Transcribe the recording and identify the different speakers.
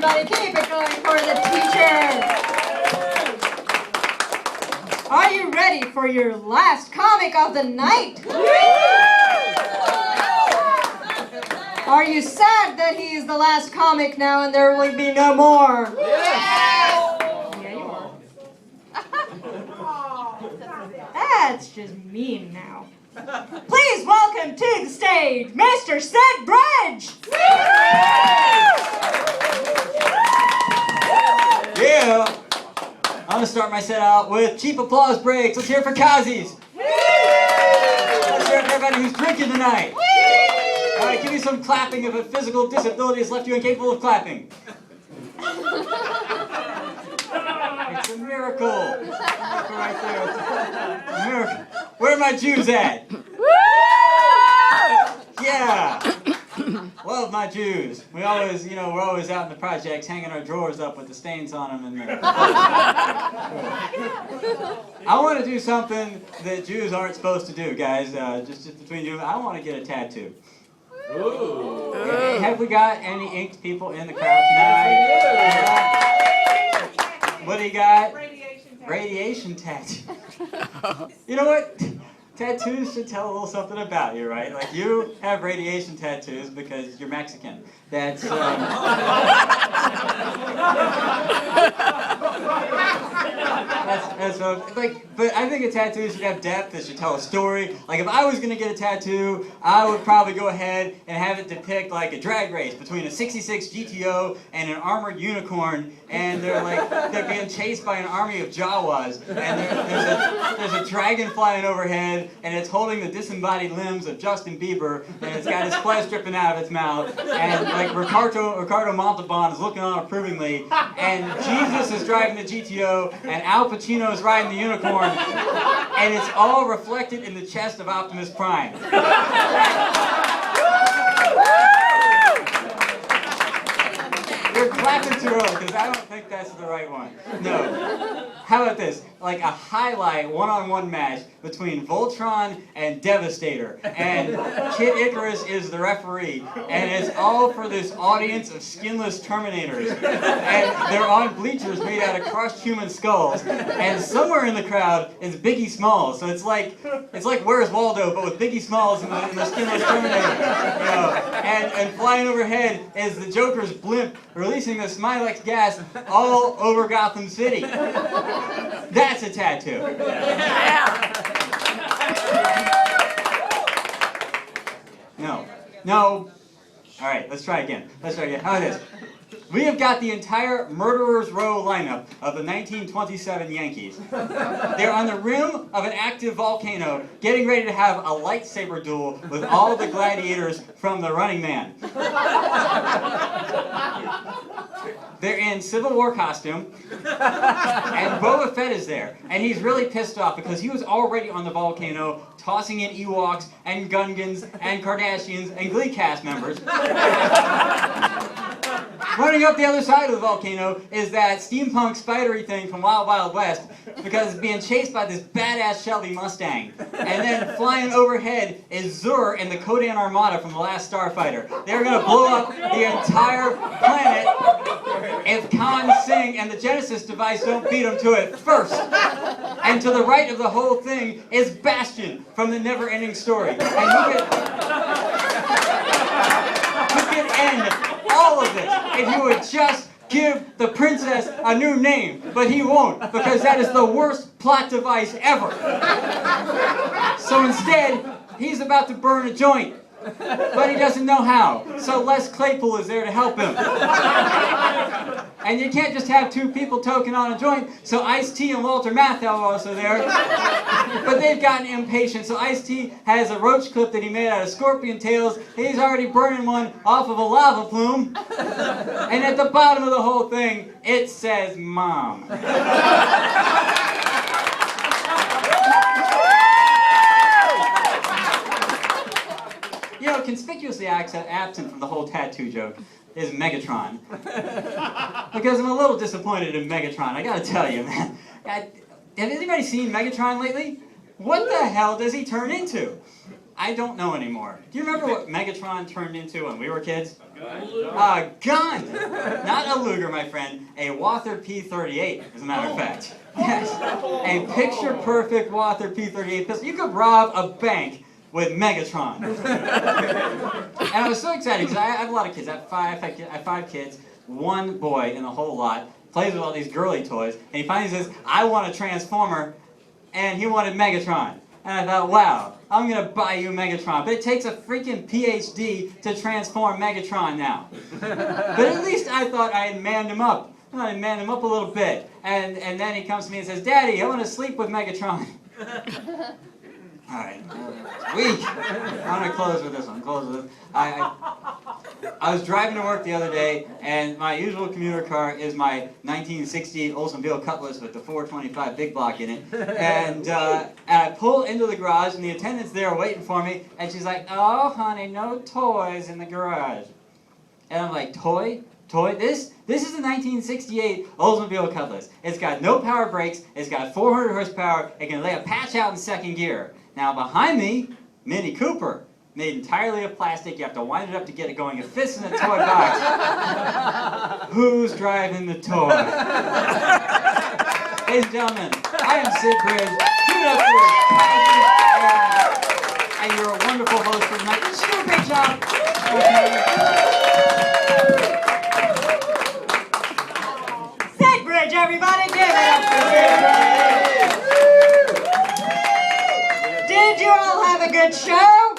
Speaker 1: everybody. Keep it going for the teachers. Are you ready for your last comic of the night? Are you sad that he is the last comic now and there will be no more? Yeah, you are. That's just mean now. Please welcome to the stage, Mr. Sid Bridge!
Speaker 2: Yeah! I'm going to start my set out with cheap applause breaks. Let's hear it for Cozzy's. Let's hear it for everybody who's drinking tonight. All right, give me some clapping if a physical disability has left you incapable of clapping. It's a miracle. Right there. A miracle. Where are my Jews at? Yeah. Love my Jews. We always, we're always out in the projects hanging our drawers up with the stains on them. I want to do something that Jews aren't supposed to do, guys. Just between you, I want to get a tattoo. Ooh. Have we got any inked people in the crowd tonight? What do you got? Radiation tattoo. You know what? Tattoos should tell a little something about you, right? Like, you have radiation tattoos because you're Mexican. That's, but I think a tattoo should have depth. It should tell a story. Like, if I was going to get a tattoo, I would probably go ahead and have it depict, like, a drag race between a 66 GTO and an armored unicorn, and they're being chased by an army of Jawas, and there's a dragon flying overhead, and it's holding the disembodied limbs of Justin Bieber, and it's got his flesh dripping out of its mouth, and like Ricardo Montalban is looking on approvingly, and Jesus is driving the GTO, and Al Pacino is riding the unicorn, and it's all reflected in the chest of Optimus Prime. You're clapping too early, because I don't think that's the right one. No. How about this? Like a highlight one-on-one match between Voltron and Devastator. And Kid Icarus is the referee. And it's all for this audience of skinless Terminators. And they're on bleachers made out of crushed human skulls. And somewhere in the crowd is Biggie Smalls. So it's like Where's Waldo, but with Biggie Smalls and the skinless Terminator. And flying overhead is the Joker's blimp releasing the Smilex gas all over Gotham City. That's a tattoo. No. All right, let's try again. How about this? We have got the entire Murderers Row lineup of the 1927 Yankees. They're on the rim of an active volcano, getting ready to have a lightsaber duel with all the gladiators from The Running Man. They're in Civil War costume, and Boba Fett is there, and he's really pissed off because he was already on the volcano tossing in Ewoks and Gungans and Kardashians and Glee cast members. Running up the other side of the volcano is that steampunk spidery thing from Wild Wild West, because it's being chased by this badass Shelby Mustang. And then flying overhead is Zur and the Kodan Armada from The Last Starfighter. They're going to blow up the entire planet if Khan Singh and the Genesis device don't beat them to it first. And to the right of the whole thing is Bastion from The Never-Ending Story. And you can end all of this if you would just give the princess a new name, but he won't, because that is the worst plot device ever. So instead, he's about to burn a joint, but he doesn't know how, so Les Claypool is there to help him. And you can't just have two people toking on a joint, so Ice-T and Walter Matthau are also there. But they've gotten impatient, so Ice-T has a roach clip that he made out of scorpion tails. He's already burning one off of a lava plume. And at the bottom of the whole thing, it says Mom. Conspicuously absent from the whole tattoo joke is Megatron. Because I'm a little disappointed in Megatron, I gotta tell you, man. Have anybody seen Megatron lately? What the hell does he turn into? I don't know anymore. Do you remember what Megatron turned into when we were kids? A gun! Not a Luger, my friend. A Walther P-38, as a matter of fact. Yes. A picture-perfect Walther P-38 pistol. You could rob a bank with Megatron. And I was so excited because I have a lot of kids. I have five kids. One boy in the whole lot plays with all these girly toys. And he finally says, I want a Transformer. And he wanted Megatron. And I thought, wow, I'm going to buy you Megatron. But it takes a freaking PhD to transform Megatron now. But at least I thought I had manned him up. I manned him up a little bit. And then he comes to me and says, Daddy, I want to sleep with Megatron. All right, weak. I'm going to close with this one. I was driving to work the other day, and my usual commuter car is my 1968 Oldsmobile Cutlass with the 425 big block in it. And I pull into the garage, and the attendant's there waiting for me, and she's like, oh, honey, no toys in the garage. And I'm like, toy? This is a 1968 Oldsmobile Cutlass. It's got no power brakes, it's got 400 horsepower, it can lay a patch out in second gear. Now behind me, Mini Cooper, made entirely of plastic. You have to wind it up to get it going. It fits in a toy box. Who's driving the toy? Ladies and gentlemen, I am Sid Bridge. Give it up for and you're a wonderful host for tonight. Did you do a great job?
Speaker 1: Sid Bridge, everybody, give it up for Sid Bridge. Did you all have a good show?